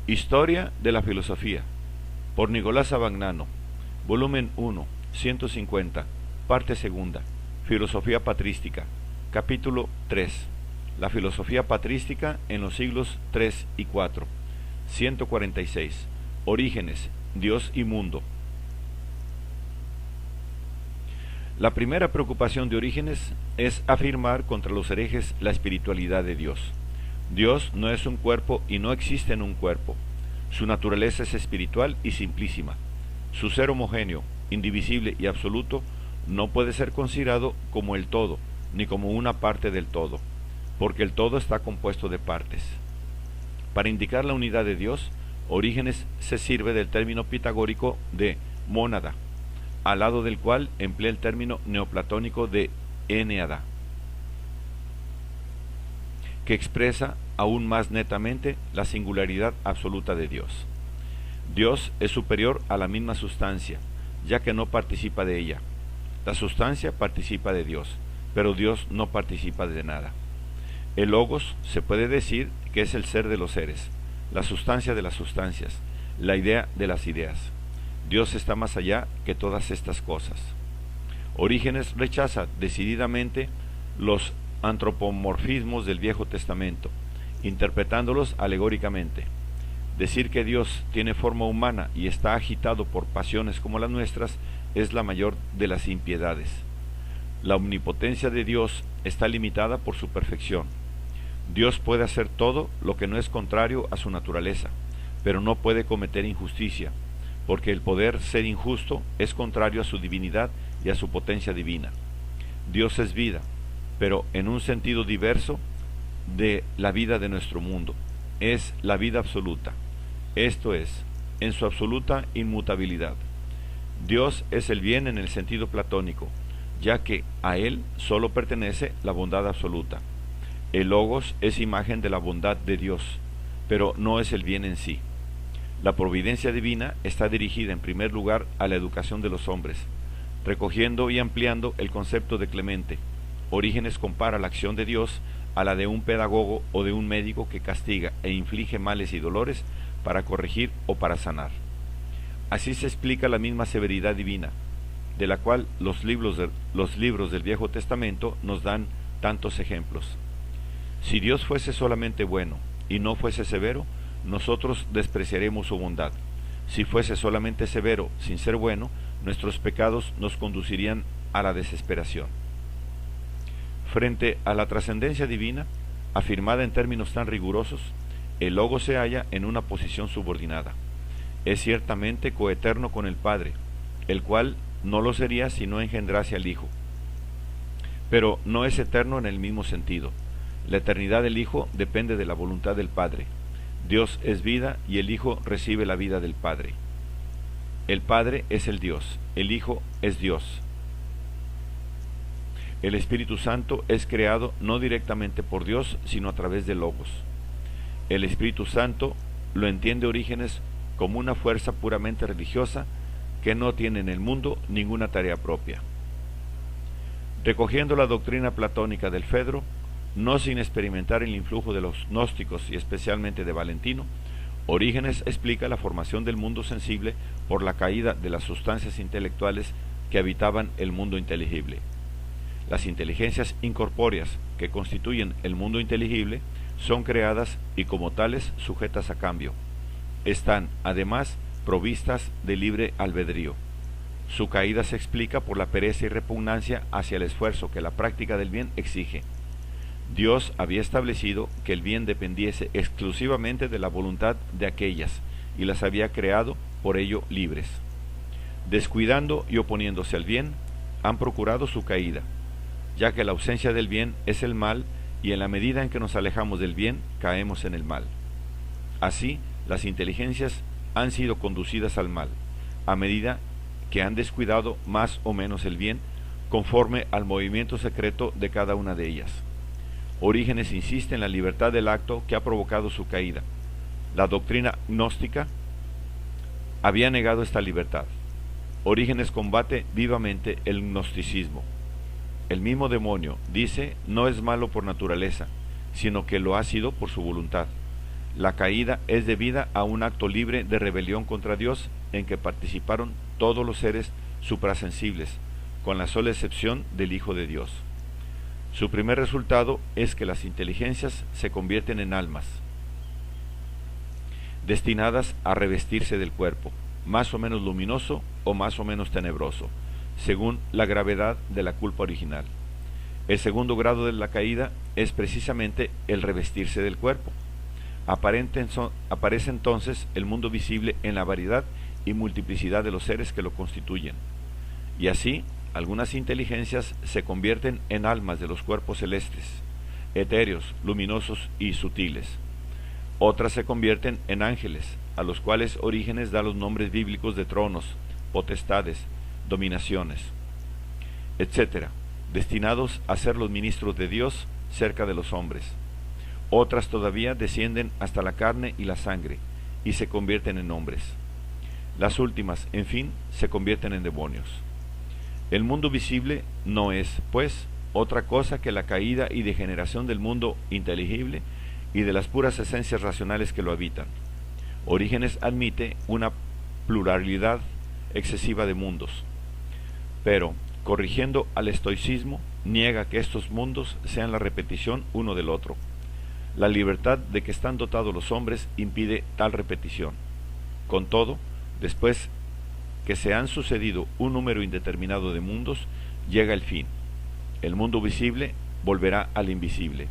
Historia de la filosofía, por Nicolás Abagnano, volumen 1, 150, parte segunda, Filosofía patrística, capítulo 3, la filosofía patrística en los siglos 3 y 4, 146, Orígenes, Dios y mundo. La primera preocupación de Orígenes es afirmar contra los herejes la espiritualidad de Dios. Dios no es un cuerpo y no existe en un cuerpo. Su naturaleza es espiritual y simplísima. Su ser homogéneo, indivisible y absoluto no puede ser considerado como el todo, ni como una parte del todo, porque el todo está compuesto de partes. Para indicar la unidad de Dios, Orígenes se sirve del término pitagórico de mónada, al lado del cual emplea el término neoplatónico de eneada, que expresa aún más netamente la singularidad absoluta de Dios. Dios es superior a la misma sustancia, ya que no participa de ella. La sustancia participa de Dios, pero Dios no participa de nada. El logos se puede decir que es el ser de los seres, la sustancia de las sustancias, la idea de las ideas. Dios está más allá que todas estas cosas. Orígenes rechaza decididamente los antropomorfismos del Viejo Testamento, interpretándolos alegóricamente. Decir que Dios tiene forma humana y está agitado por pasiones como las nuestras es la mayor de las impiedades. La omnipotencia de Dios está limitada por su perfección. Dios puede hacer todo lo que no es contrario a su naturaleza, pero no puede cometer injusticia, porque el poder ser injusto es contrario a su divinidad y a su potencia divina. Dios es vida, pero en un sentido diverso de la vida de nuestro mundo. Es la vida absoluta, esto es, en su absoluta inmutabilidad. Dios es el bien en el sentido platónico, ya que a él solo pertenece la bondad absoluta. El logos es imagen de la bondad de Dios, pero no es el bien en sí. La providencia divina está dirigida en primer lugar a la educación de los hombres, recogiendo y ampliando el concepto de clemente. Orígenes compara la acción de Dios a la de un pedagogo o de un médico que castiga e inflige males y dolores para corregir o para sanar. Así se explica la misma severidad divina, de la cual los libros del Viejo Testamento nos dan tantos ejemplos. Si Dios fuese solamente bueno y no fuese severo, nosotros despreciaremos su bondad. Si fuese solamente severo sin ser bueno, nuestros pecados nos conducirían a la desesperación. Frente a la trascendencia divina, afirmada en términos tan rigurosos, el Logos se halla en una posición subordinada. Es ciertamente coeterno con el Padre, el cual no lo sería si no engendrase al Hijo. Pero no es eterno en el mismo sentido. La eternidad del Hijo depende de la voluntad del Padre. Dios es vida y el Hijo recibe la vida del Padre. El Padre es el Dios, el Hijo es Dios. El Espíritu Santo es creado no directamente por Dios, sino a través de Logos. El Espíritu Santo lo entiende Orígenes como una fuerza puramente religiosa que no tiene en el mundo ninguna tarea propia. Recogiendo la doctrina platónica del Fedro, no sin experimentar el influjo de los gnósticos y especialmente de Valentino, Orígenes explica la formación del mundo sensible por la caída de las sustancias intelectuales que habitaban el mundo inteligible. Las inteligencias incorpóreas que constituyen el mundo inteligible son creadas y como tales sujetas a cambio. Están, además, provistas de libre albedrío. Su caída se explica por la pereza y repugnancia hacia el esfuerzo que la práctica del bien exige. Dios había establecido que el bien dependiese exclusivamente de la voluntad de aquellas y las había creado por ello libres. Descuidando y oponiéndose al bien, han procurado su caída, ya que la ausencia del bien es el mal y en la medida en que nos alejamos del bien, caemos en el mal. Así, las inteligencias han sido conducidas al mal, a medida que han descuidado más o menos el bien, conforme al movimiento secreto de cada una de ellas. Orígenes insiste en la libertad del acto que ha provocado su caída. La doctrina gnóstica había negado esta libertad. Orígenes combate vivamente el gnosticismo. El mismo demonio, dice, no es malo por naturaleza, sino que lo ha sido por su voluntad. La caída es debida a un acto libre de rebelión contra Dios en que participaron todos los seres suprasensibles, con la sola excepción del Hijo de Dios. Su primer resultado es que las inteligencias se convierten en almas, destinadas a revestirse del cuerpo, más o menos luminoso o más o menos tenebroso, según la gravedad de la culpa original. El segundo grado de la caída es precisamente el revestirse del cuerpo. Aparece entonces el mundo visible en la variedad y multiplicidad de los seres que lo constituyen. Y así, algunas inteligencias se convierten en almas de los cuerpos celestes, etéreos, luminosos y sutiles. Otras se convierten en ángeles, a los cuales Orígenes da los nombres bíblicos de tronos, potestades, dominaciones, etc., destinados a ser los ministros de Dios cerca de los hombres. Otras todavía descienden hasta la carne y la sangre, y se convierten en hombres. Las últimas, en fin, se convierten en demonios. El mundo visible no es, pues, otra cosa que la caída y degeneración del mundo inteligible y de las puras esencias racionales que lo habitan. Orígenes admite una pluralidad excesiva de mundos, pero, corrigiendo al estoicismo, niega que estos mundos sean la repetición uno del otro. La libertad de que están dotados los hombres impide tal repetición. Con todo, después que se han sucedido un número indeterminado de mundos, llega el fin. El mundo visible volverá al invisible.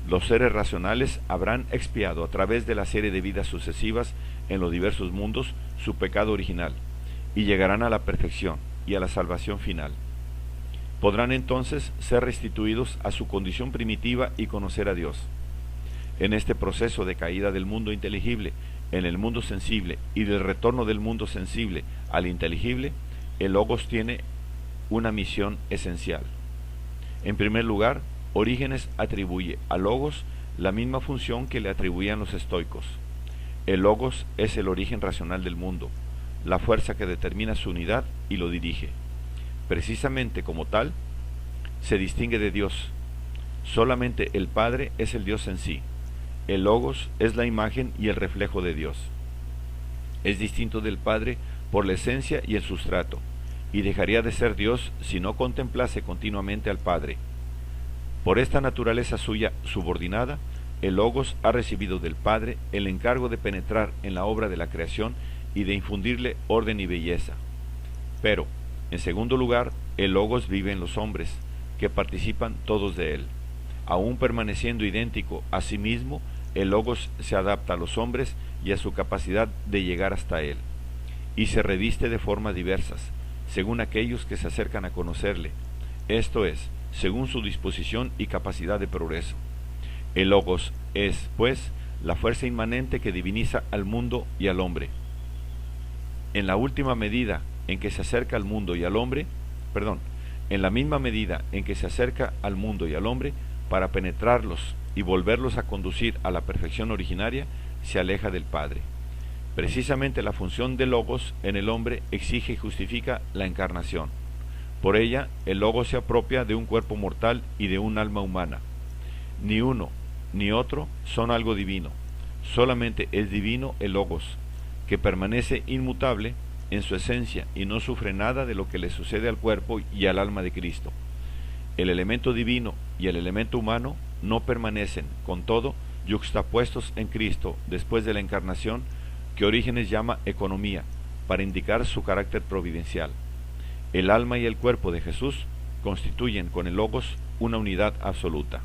Los seres racionales habrán expiado a través de la serie de vidas sucesivas en los diversos mundos su pecado original, y llegarán a la perfección y a la salvación final. Podrán entonces ser restituidos a su condición primitiva y conocer a Dios. En este proceso de caída del mundo inteligible en el mundo sensible y del retorno del mundo sensible al inteligible, el Logos tiene una misión esencial. En primer lugar, Orígenes atribuye al Logos la misma función que le atribuían los estoicos. El Logos es el origen racional del mundo, la fuerza que determina su unidad y lo dirige. Precisamente como tal, se distingue de Dios. Solamente el Padre es el Dios en sí. El Logos es la imagen y el reflejo de Dios. Es distinto del Padre por la esencia y el sustrato, y dejaría de ser Dios si no contemplase continuamente al Padre. Por esta naturaleza suya subordinada, el Logos ha recibido del Padre el encargo de penetrar en la obra de la creación y de infundirle orden y belleza. Pero, en segundo lugar, el Logos vive en los hombres, que participan todos de él. Aún permaneciendo idéntico a sí mismo, el Logos se adapta a los hombres y a su capacidad de llegar hasta él, y se reviste de formas diversas, según aquellos que se acercan a conocerle, esto es, según su disposición y capacidad de progreso. El Logos es, pues, la fuerza inmanente que diviniza al mundo y al hombre. En la última medida en que se acerca al mundo y al hombre, en la misma medida en que se acerca al mundo y al hombre, para penetrarlos y volverlos a conducir a la perfección originaria, se aleja del Padre. Precisamente la función del Logos en el hombre exige y justifica la encarnación. Por ella, el Logos se apropia de un cuerpo mortal y de un alma humana. Ni uno ni otro son algo divino. Solamente es divino el Logos, que permanece inmutable en su esencia y no sufre nada de lo que le sucede al cuerpo y al alma de Cristo. El elemento divino y el elemento humano no permanecen, con todo, yuxtapuestos en Cristo después de la encarnación, que Orígenes llama economía, para indicar su carácter providencial. El alma y el cuerpo de Jesús constituyen con el Logos una unidad absoluta.